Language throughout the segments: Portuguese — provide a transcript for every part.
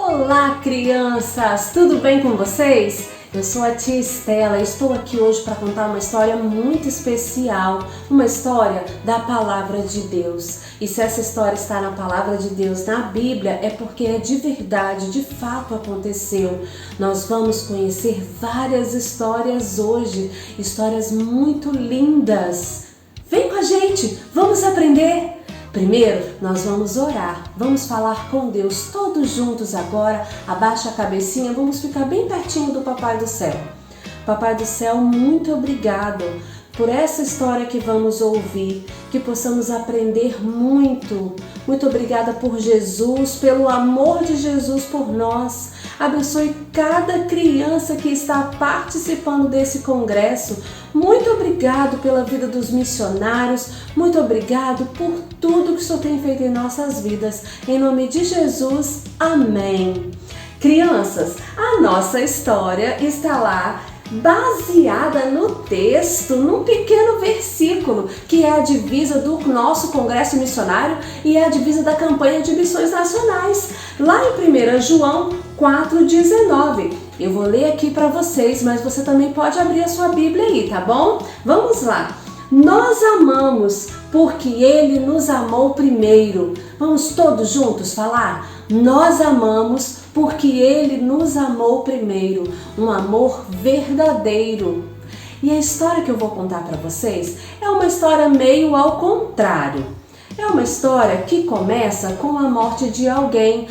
Olá, crianças! Tudo bem com vocês? Eu sou a tia Estela e estou aqui hoje para contar uma história muito especial, uma história da Palavra de Deus. E se essa história está na Palavra de Deus, na Bíblia, é porque é de verdade, de fato aconteceu. Nós vamos conhecer várias histórias hoje, histórias muito lindas. Vem com a gente, vamos aprender! Primeiro, nós vamos orar, vamos falar com Deus todos juntos agora, abaixa a cabecinha, vamos ficar bem pertinho do Papai do Céu. Papai do Céu, muito obrigado por essa história que vamos ouvir, que possamos aprender muito. Muito obrigada por Jesus, pelo amor de Jesus por nós. Abençoe cada criança que está participando desse congresso. Muito obrigado pela vida dos missionários. Muito obrigado por tudo que o Senhor tem feito em nossas vidas. Em nome de Jesus, amém. Crianças, a nossa história está lá baseada no texto, num pequeno versículo, que é a divisa do nosso Congresso Missionário e é a divisa da campanha de missões nacionais, lá em 1 João 4,19. Eu vou ler aqui para vocês, mas você também pode abrir a sua Bíblia aí, tá bom? Vamos lá! Nós amamos porque Ele nos amou primeiro. Vamos todos juntos falar? Nós amamos porque Ele nos amou primeiro. Um amor verdadeiro. E a história que eu vou contar para vocês é uma história meio ao contrário. É uma história que começa com a morte de alguém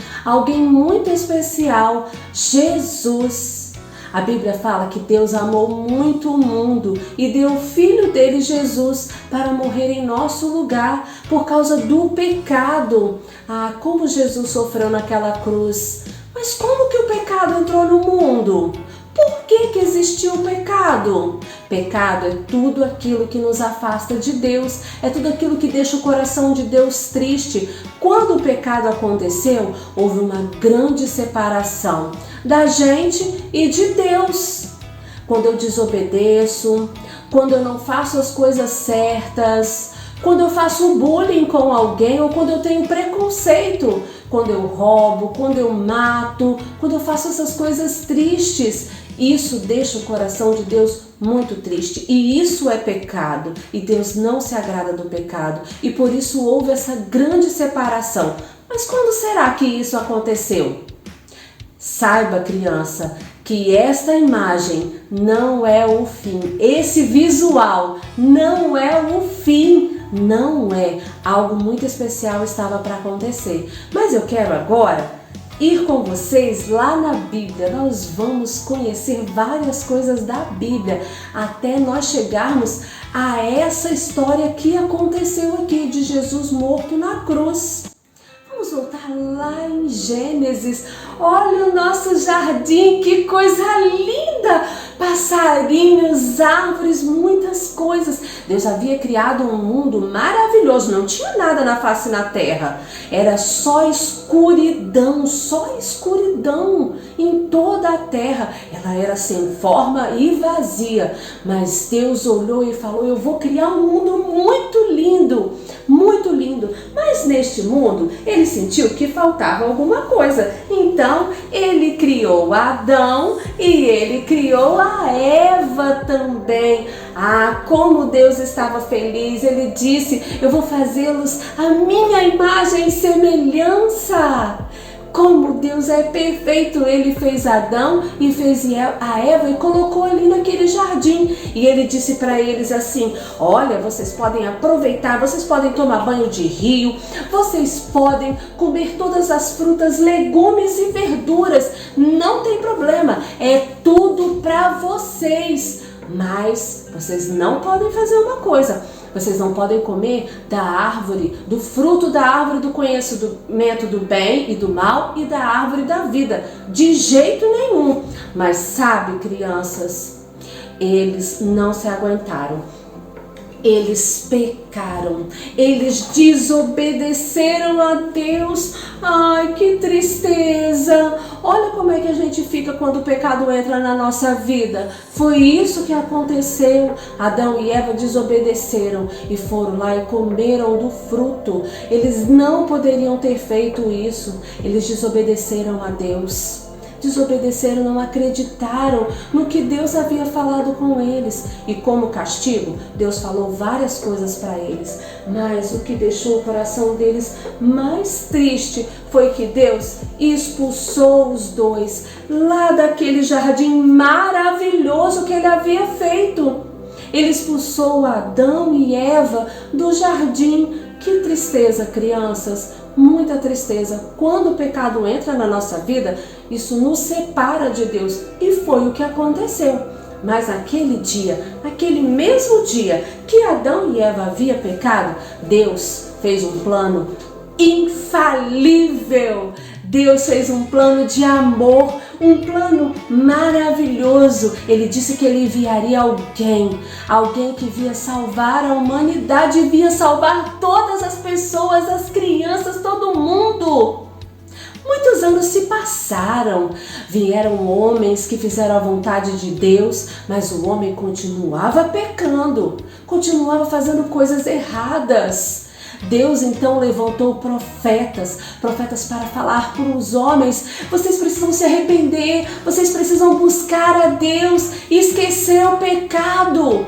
muito especial, Jesus. A Bíblia fala que Deus amou muito o mundo e deu o Filho dele, Jesus, para morrer em nosso lugar por causa do pecado. Ah, como Jesus sofreu naquela cruz! Mas como que o pecado entrou no mundo? Por que existiu o pecado? Pecado é tudo aquilo que nos afasta de Deus, é tudo aquilo que deixa o coração de Deus triste. Quando o pecado aconteceu, houve uma grande separação da gente e de Deus. Quando eu desobedeço, quando eu não faço as coisas certas, quando eu faço bullying com alguém ou quando eu tenho preconceito, quando eu roubo, quando eu mato, quando eu faço essas coisas tristes, isso deixa o coração de Deus muito triste e isso é pecado e Deus não se agrada do pecado e por isso houve essa grande separação. Mas quando será que isso aconteceu? Saiba, criança, que esta imagem não é o fim, esse visual não é o fim. Não é, algo muito especial estava para acontecer. Mas eu quero agora ir com vocês lá na Bíblia. Nós vamos conhecer várias coisas da Bíblia até nós chegarmos a essa história que aconteceu aqui de Jesus morto na cruz. Vamos voltar lá em Gênesis. Olha o nosso jardim, que coisa linda! Passarinhos, árvores, muitas coisas. Deus havia criado um mundo maravilhoso, não tinha nada na face da terra. Era só escuridão em toda a terra. Ela era sem forma e vazia. Mas Deus olhou e falou: eu vou criar um mundo muito lindo, muito lindo. Mas neste mundo, ele sentiu que faltava alguma coisa. Então, ele criou Adão e ele criou a Eva também. Ah, como Deus estava feliz. Ele disse: eu vou fazê-los a minha imagem e semelhança. Como Deus é perfeito, Ele fez Adão e fez a Eva e colocou ali naquele jardim. E Ele disse para eles assim: olha, vocês podem aproveitar, vocês podem tomar banho de rio, vocês podem comer todas as frutas, legumes e verduras, não tem problema, é tudo para vocês. Mas vocês não podem fazer uma coisa: vocês não podem comer da árvore, do fruto da árvore do conhecimento do bem e do mal e da árvore da vida, de jeito nenhum. Mas sabe, crianças, eles não se aguentaram. Eles pecaram, eles desobedeceram a Deus. Ai, que tristeza! Olha como é que a gente fica quando o pecado entra na nossa vida. Foi isso que aconteceu. Adão e Eva desobedeceram e foram lá e comeram do fruto. Eles não poderiam ter feito isso. Eles desobedeceram a Deus. Desobedeceram, não acreditaram no que Deus havia falado com eles. E como castigo, Deus falou várias coisas para eles. Mas o que deixou o coração deles mais triste foi que Deus expulsou os dois lá daquele jardim maravilhoso que ele havia feito. Ele expulsou Adão e Eva do jardim. Que tristeza, crianças, muita tristeza. Quando o pecado entra na nossa vida, isso nos separa de Deus. E foi o que aconteceu. Mas naquele dia, naquele mesmo dia que Adão e Eva haviam pecado, Deus fez um plano infalível. Deus fez um plano de amor, um plano maravilhoso. Ele disse que ele enviaria alguém que via salvar a humanidade, via salvar todas as pessoas, as crianças, todo mundo. Muitos anos se passaram, vieram homens que fizeram a vontade de Deus, mas o homem continuava pecando, continuava fazendo coisas erradas. Deus então levantou profetas para falar para os homens: vocês precisam se arrepender, vocês precisam buscar a Deus e esquecer o pecado.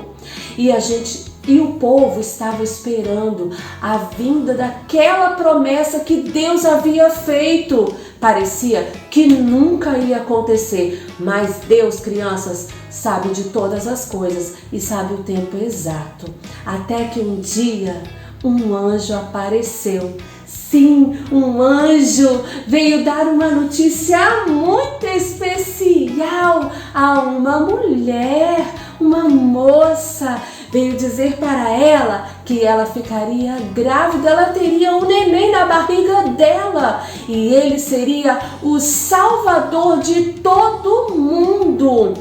E o povo estava esperando a vinda daquela promessa que Deus havia feito. Parecia que nunca ia acontecer, mas Deus, crianças, sabe de todas as coisas e sabe o tempo exato. Até que um dia um anjo apareceu. Sim, um anjo veio dar uma notícia muito especial a uma mulher, uma moça. Veio dizer para ela que ela ficaria grávida, ela teria um neném na barriga dela e ele seria o Salvador de todo mundo.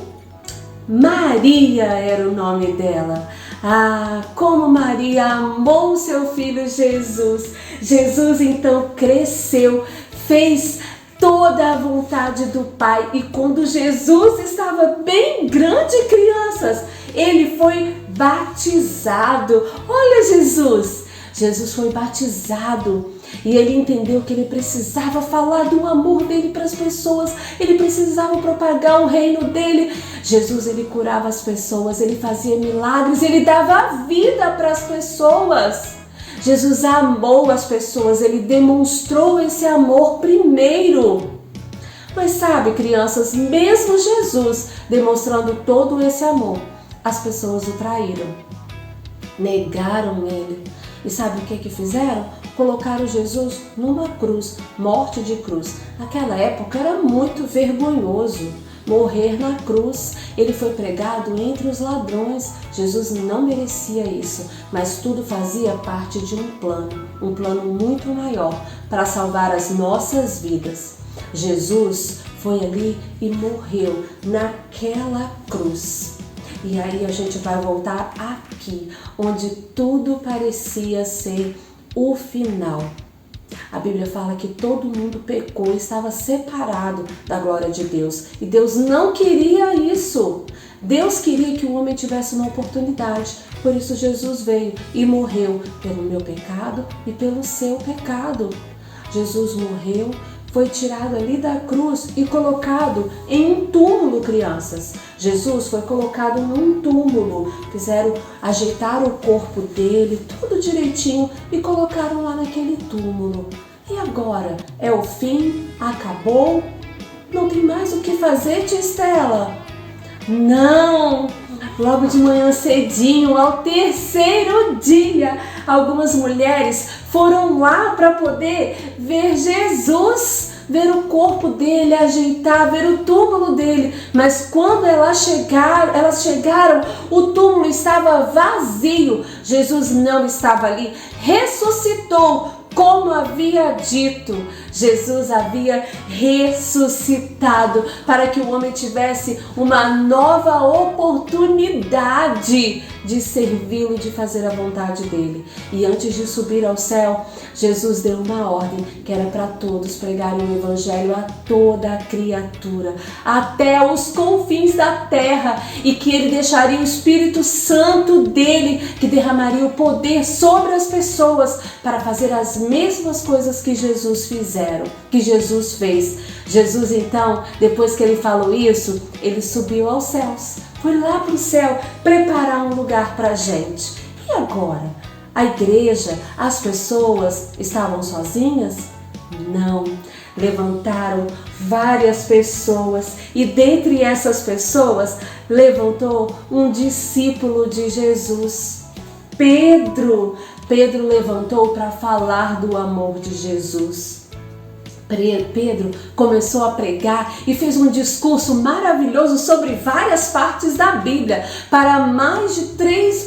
Maria era o nome dela. Ah, como Maria amou seu filho Jesus. Jesus então cresceu, fez toda a vontade do Pai. E quando Jesus estava bem grande, crianças, ele foi batizado. Olha Jesus! Jesus foi batizado e ele entendeu que ele precisava falar do amor dele para as pessoas, ele precisava propagar o reino dele. Jesus, ele curava as pessoas, ele fazia milagres, ele dava vida para as pessoas. Jesus amou as pessoas, ele demonstrou esse amor primeiro. Mas sabe, crianças, mesmo Jesus demonstrando todo esse amor, as pessoas o traíram, negaram ele. E sabe o que fizeram? Colocaram Jesus numa cruz, morte de cruz. Naquela época era muito vergonhoso morrer na cruz. Ele foi pregado entre os ladrões. Jesus não merecia isso, mas tudo fazia parte de um plano muito maior para salvar as nossas vidas. Jesus foi ali e morreu naquela cruz. E aí a gente vai voltar aqui, onde tudo parecia ser o final. A Bíblia fala que todo mundo pecou e estava separado da glória de Deus. E Deus não queria isso. Deus queria que o homem tivesse uma oportunidade. Por isso Jesus veio e morreu pelo meu pecado e pelo seu pecado. Jesus morreu, foi tirado ali da cruz e colocado em um túmulo, crianças. Jesus foi colocado num túmulo, ajeitar o corpo dele, tudo direitinho, e colocaram lá naquele túmulo. E agora? É o fim? Acabou? Não tem mais o que fazer, tia Estela? Não! Logo de manhã cedinho, ao terceiro dia, algumas mulheres foram lá para poder ver Jesus, ver o corpo dele, ajeitar, ver o túmulo dele. Mas quando elas chegaram, o túmulo estava vazio. Jesus não estava ali, ressuscitou. Como havia dito, Jesus havia ressuscitado para que o homem tivesse uma nova oportunidade de servi-lo e de fazer a vontade dele. E antes de subir ao céu, Jesus deu uma ordem que era para todos pregarem o evangelho a toda a criatura, até os confins da terra, e que ele deixaria o Espírito Santo dele, que derramaria o poder sobre as pessoas para fazer as mesmas coisas que Jesus fez. Jesus, então, depois que ele falou isso, ele subiu aos céus, foi lá para o céu preparar um lugar para a gente. E agora? A igreja, as pessoas estavam sozinhas? Não. Levantaram várias pessoas, e dentre essas pessoas levantou um discípulo de Jesus, Pedro. Pedro levantou para falar do amor de Jesus. Pedro começou a pregar e fez um discurso maravilhoso sobre várias partes da Bíblia para mais de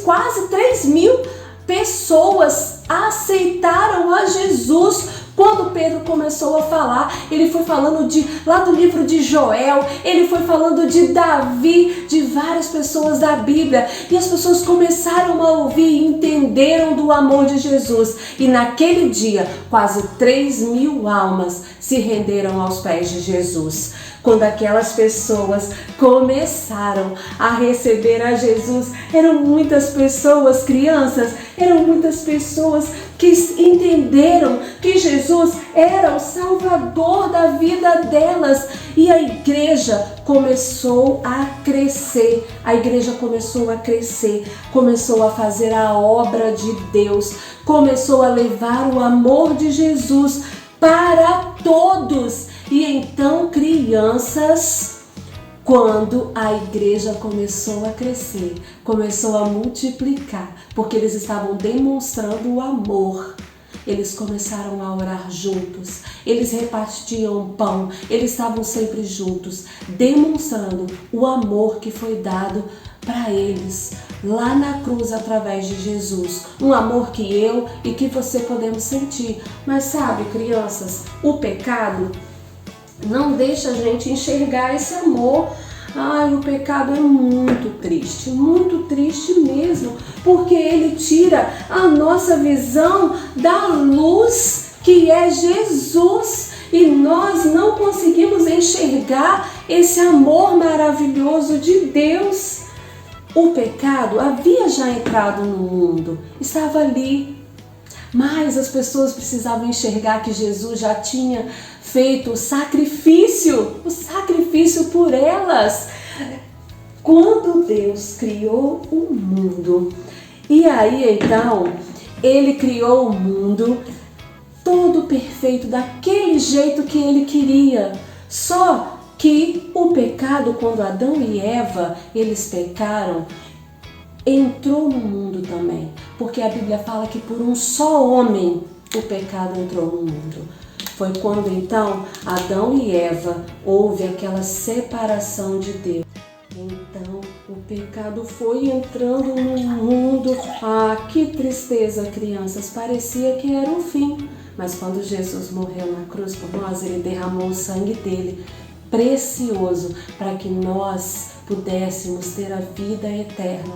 quase 3.000 pessoas. Aceitaram a Jesus. Quando Pedro começou a falar, ele foi falando lá do livro de Joel, ele foi falando de Davi, de várias pessoas da Bíblia, e as pessoas começaram a ouvir e entenderam do amor de Jesus. E naquele dia, quase 3.000 almas se renderam aos pés de Jesus. Quando aquelas pessoas começaram a receber a Jesus, eram muitas pessoas, crianças, eram muitas pessoas que entenderam que Jesus era o Salvador da vida delas. E a igreja começou a crescer, começou a fazer a obra de Deus, começou a levar o amor de Jesus para todos. E então, crianças, quando a igreja começou a crescer, começou a multiplicar, porque eles estavam demonstrando o amor, eles começaram a orar juntos, eles repartiam pão, eles estavam sempre juntos, demonstrando o amor que foi dado para eles lá na cruz através de Jesus. Um amor que eu e que você podemos sentir. Mas sabe, crianças, o pecado não deixa a gente enxergar esse amor. O pecado é muito triste mesmo, porque ele tira a nossa visão da luz que é Jesus, e nós não conseguimos enxergar esse amor maravilhoso de Deus. O pecado havia já entrado no mundo, estava ali, mas as pessoas precisavam enxergar que Jesus já tinha feito o sacrifício por elas. Quando Deus criou o mundo, e aí então ele criou o mundo todo perfeito, daquele jeito que ele queria. Só que o pecado, quando Adão e Eva, eles pecaram, entrou no mundo também, porque a Bíblia fala que por um só homem o pecado entrou no mundo. Foi quando então Adão e Eva houve aquela separação de Deus. Então o pecado foi entrando no mundo. Que tristeza, crianças, parecia que era o fim. Mas quando Jesus morreu na cruz por nós, ele derramou o sangue dele, precioso, para que nós pudéssemos ter a vida eterna.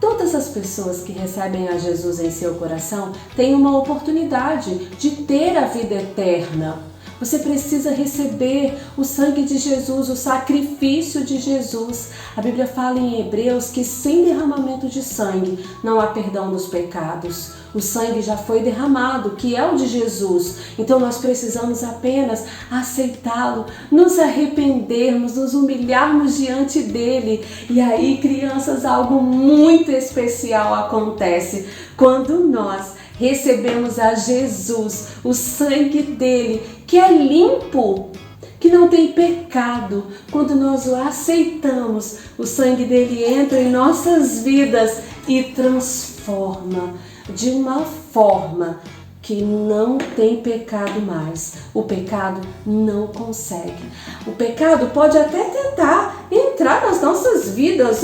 Todas as pessoas que recebem a Jesus em seu coração têm uma oportunidade de ter a vida eterna. Você precisa receber o sangue de Jesus, o sacrifício de Jesus. A Bíblia fala em Hebreus que sem derramamento de sangue não há perdão dos pecados. O sangue já foi derramado, que é o de Jesus. Então nós precisamos apenas aceitá-lo, nos arrependermos, nos humilharmos diante dele. E aí, crianças, algo muito especial acontece quando nós recebemos a Jesus, o sangue dele, que é limpo, que não tem pecado. Quando nós o aceitamos, o sangue dele entra em nossas vidas e transforma de uma forma que não tem pecado mais. O pecado não consegue. O pecado pode até tentar entrar nas nossas vidas,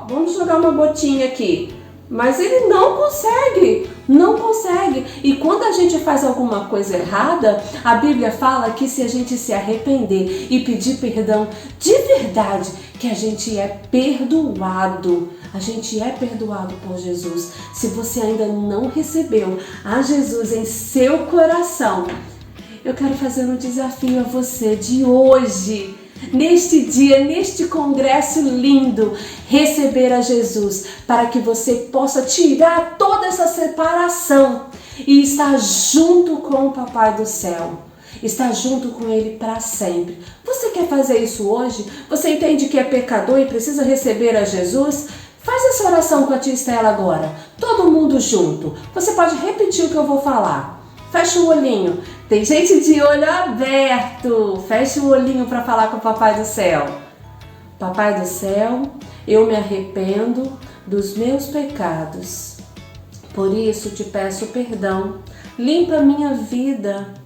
vamos jogar uma gotinha aqui, mas ele não consegue. E quando a gente faz alguma coisa errada, a Bíblia fala que se a gente se arrepender e pedir perdão de verdade, que a gente é perdoado. A gente é perdoado por Jesus. Se você ainda não recebeu a Jesus em seu coração, eu quero fazer um desafio a você de hoje, neste dia, neste congresso lindo, receber a Jesus, para que você possa tirar toda essa separação e estar junto com o Papai do céu, estar junto com Ele para sempre. Você quer fazer isso hoje? Você entende que é pecador e precisa receber a Jesus? Faz essa oração com a tia Estela agora, todo mundo junto. Você pode repetir o que eu vou falar. Fecha o olhinho. Tem gente de olho aberto. Fecha o olhinho para falar com o Papai do céu. Papai do céu, eu me arrependo dos meus pecados. Por isso te peço perdão. Limpa minha vida.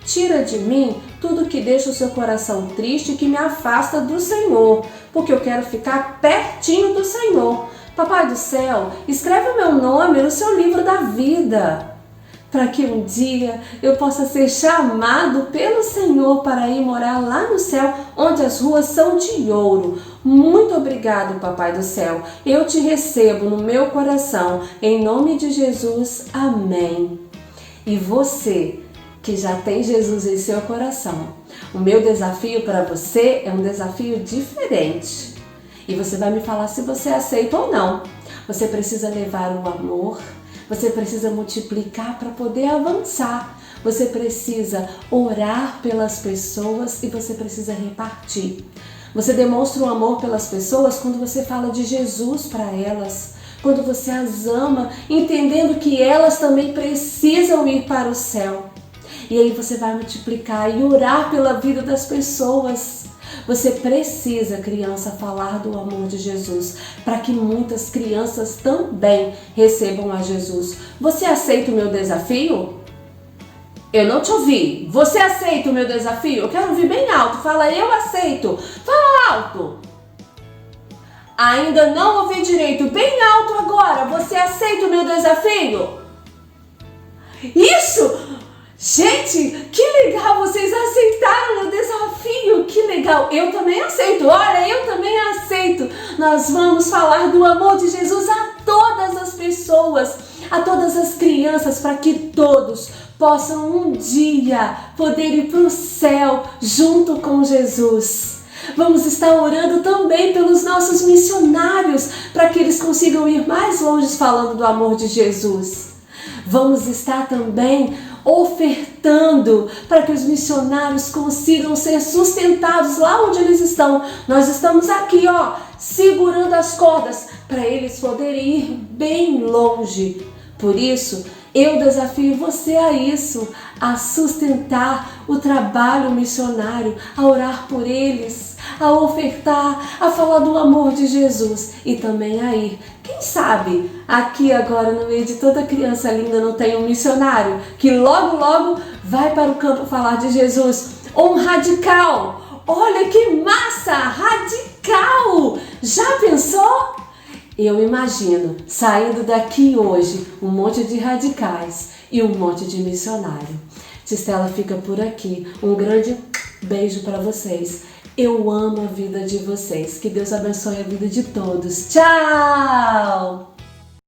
Tira de mim tudo que deixa o seu coração triste e que me afasta do Senhor, porque eu quero ficar pertinho do Senhor. Papai do céu, escreve o meu nome no seu livro da vida, para que um dia eu possa ser chamado pelo Senhor para ir morar lá no céu, onde as ruas são de ouro. Muito obrigado, Papai do céu. Eu te recebo no meu coração, em nome de Jesus. Amém. E você que já tem Jesus em seu coração, o meu desafio para você é um desafio diferente. E você vai me falar se você aceita ou não. Você precisa levar o amor. Você precisa multiplicar para poder avançar. Você precisa orar pelas pessoas e você precisa repartir. Você demonstra o amor pelas pessoas quando você fala de Jesus para elas, quando você as ama, entendendo que elas também precisam ir para o céu. E aí você vai multiplicar e orar pela vida das pessoas. Você precisa, criança, falar do amor de Jesus, para que muitas crianças também recebam a Jesus. Você aceita o meu desafio? Eu não te ouvi. Você aceita o meu desafio? Eu quero ouvir bem alto. Fala, eu aceito. Fala alto. Ainda não ouvi direito. Bem alto agora. Você aceita o meu desafio? Isso! Gente, que legal, vocês aceitaram o desafio, que legal, eu também aceito, olha, eu também aceito. Nós vamos falar do amor de Jesus a todas as pessoas, a todas as crianças, para que todos possam um dia poder ir para o céu junto com Jesus. Vamos estar orando também pelos nossos missionários, para que eles consigam ir mais longe falando do amor de Jesus. Vamos estar também ofertando para que os missionários consigam ser sustentados lá onde eles estão. Nós estamos aqui, segurando as cordas para eles poderem ir bem longe. Por isso, eu desafio você a isso, a sustentar o trabalho missionário, a orar por eles, a ofertar, a falar do amor de Jesus e também a ir. Quem sabe aqui agora no meio de toda criança linda não tem um missionário que logo logo vai para o campo falar de Jesus. Ou um radical. Olha que massa! Radical! Já pensou? Eu imagino saindo daqui hoje um monte de radicais e um monte de missionário. Tia Estela fica por aqui. Um grande beijo para vocês. Eu amo a vida de vocês. Que Deus abençoe a vida de todos. Tchau!